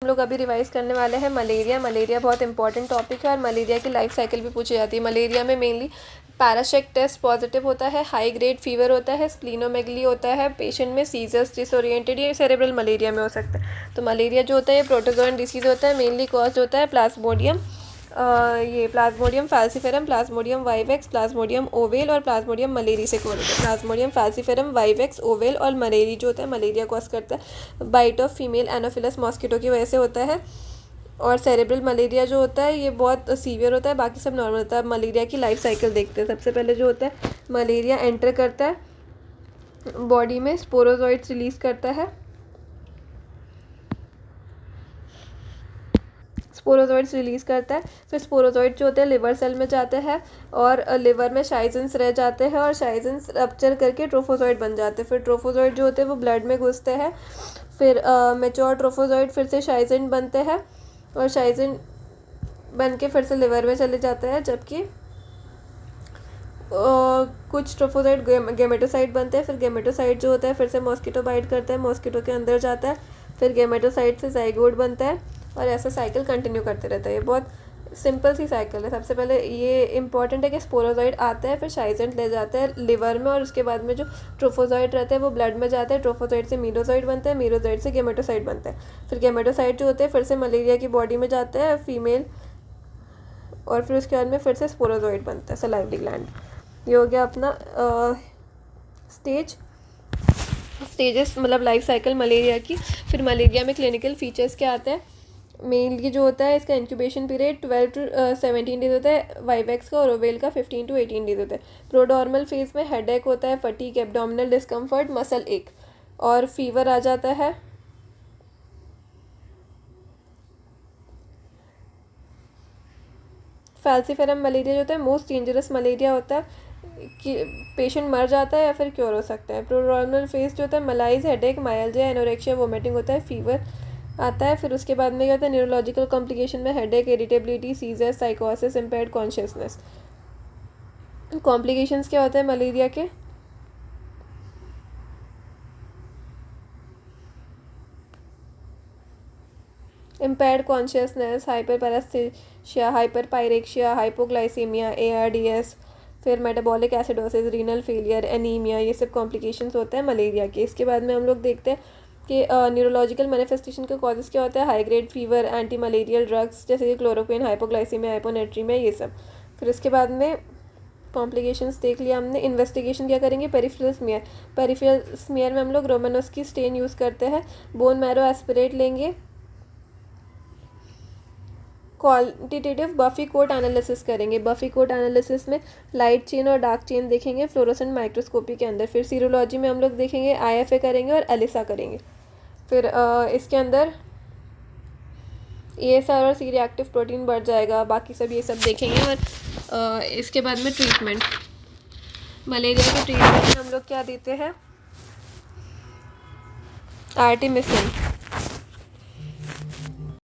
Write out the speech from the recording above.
हम लोग अभी रिवाइज करने वाले हैं मलेरिया बहुत इंपॉर्टेंट टॉपिक है और मलेरिया की लाइफ साइकिल भी पूछी जाती है। मलेरिया में मेनली पैराशेक टेस्ट पॉजिटिव होता है, हाई ग्रेड फीवर होता है, स्प्लीनोमेगली होता है, पेशेंट में सीजर्स, डिसोरिएंटेड, ये सेरेब्रल मलेरिया में हो सकता है। तो मलेरिया जो होता है ये प्रोटोजोन डिसीज होता है, मेनली कॉज होता है प्लाज्मोडियम ये Plasmodium falciparum, Plasmodium vivax, Plasmodium ovale और प्लाज्मोडियम मलेरी से कॉज होता है। प्लाज्मोडियम फैल्सीफेरम, वाइवेक्स, ओवेल और मलेरी जो होता है मलेरिया कॉज करता है। Bite of female Anopheles mosquito की वजह से होता है। और सेरेब्रल मलेरिया जो होता है ये बहुत सीवियर होता है, बाकी सब नॉर्मल होता है। मलेरिया की लाइफ साइकिल देखते हैं। सबसे पहले जो होता है मलेरिया एंटर करता है बॉडी में, स्पोरोजोइड्स रिलीज करता है, स्पोरोजोइड्स रिलीज़ करता है। फिर स्पोरोजोइड जो होते हैं लिवर सेल में जाते हैं और लिवर में शाइजेंस रह जाते हैं और शाइजेंस रप्चर करके ट्रोफोजोइड बन जाते हैं। फिर ट्रोफोजोइड जो होते हैं वो ब्लड में घुसते हैं। फिर मेच्योर ट्रोफोजोइड फिर से शाइजेंट बनते हैं और शाइजेंट बन के फिर से लिवर में चले जाते हैं, जबकि कुछ ट्रोफोजोइड गेमेटोसाइट बनते हैं। फिर गेमेटोसाइट जो होता है फिर से मॉस्किटो बाइट करता है, मॉस्किटो के अंदर जाता है, फिर गेमेटोसाइट से जाइगोट बनता है और ऐसा साइकिल कंटिन्यू करते रहता है। ये बहुत सिंपल सी साइकिल है। सबसे पहले ये इंपॉर्टेंट है कि स्पोरोजोइड आता है, फिर शाइजेंट ले जाता है लिवर में और उसके बाद में जो ट्रोफोजोइड रहते हैं वो ब्लड में जाते हैं। ट्रोफोजोइड से मीरोजोइड बनते हैं, मीरोजोइड से गेमेटोसाइट बनते हैं। फिर गेमेटोसाइट जो होते हैं फिर से मलेरिया की बॉडी में जाते हैं फीमेल, और फिर उसके बाद में फिर से स्पोरोजोइड बनता है सलाइवरी ग्लैंड। ये हो गया अपना स्टेजेस मतलब लाइफ साइकिल मलेरिया की। फिर मलेरिया में क्लिनिकल फीचर्स क्या आते हैं? मेनली जो होता है इसका इंक्यूबेशन पीरियड 12 to 17 डेज होता है वाइवेक्स का, और ओवेल का 15 to 18 डेज होता है। प्रोडॉर्मल फेज में हेडेक होता है, फटीग, एब्डोमिनल डिस्कम्फर्ट, मसल एक और फीवर आ जाता है। फैल्सीफेरम मलेरिया जो होता है मोस्ट डेंजरस मलेरिया होता है कि पेशेंट मर जाता है या फिर क्योर हो सकता है। प्रोडॉर्मल फेज जो होता है मलाइज, हेडेक, माइल्जिया, एनोरेक्शिया, वोमिटिंग होता है, फीवर आता है। फिर उसके बाद में क्या होता है न्यूरोलॉजिकल कॉम्प्लिकेशन में हेडेक, इरिटेबिलिटी, सीजर, साइकोसिस, इम्पेयर्ड कॉन्शियसनेस। कॉम्प्लिकेशंस क्या होते हैं मलेरिया के? Impaired consciousness, hyper paraesthesia, hyper pyrexia, hypoglycaemia, ARDS, फिर metabolic acidosis, renal failure, anaemia, ये सब कॉम्प्लिकेशंस होते हैं मलेरिया के। इसके बाद में हम लोग देखते हैं कि न्यूरोलॉजिकल मैनिफेस्टेशन के कॉजेज़ क्या होता है? High grade fever, anti malarial drugs जैसे कि क्लोरोक्विन, हाइपोग्लाइसीमिया, हाइपोनेट्रीमिया, ये सब। फिर इसके बाद में कॉम्प्लिकेशंस देख लिया हमने। इन्वेस्टिगेशन क्या करेंगे? Peripheral smear. पेरिफेरल स्मीयर में हम लोग रोमानोस्की स्टेन यूज़ करते हैं। बोन मैरो एस्पिरेट लेंगे। क्वांटिटेटिव बफी कोट एनालिसिस करेंगे। बफी कोट एनालिसिस में लाइट चेन और डार्क चेन देखेंगे फ्लोरोसेंट माइक्रोस्कोपी के अंदर। फिर सीरोलॉजी में हम लोग देखेंगे IFA करेंगे और एलिसा करेंगे। फिर इसके अंदर ASR और C रिएक्टिव प्रोटीन बढ़ जाएगा, बाकी सब ये सब देखेंगे। और इसके बाद में ट्रीटमेंट, मलेरिया के ट्रीटमेंट में हम लोग क्या देते हैं? आर्टिमिसिन।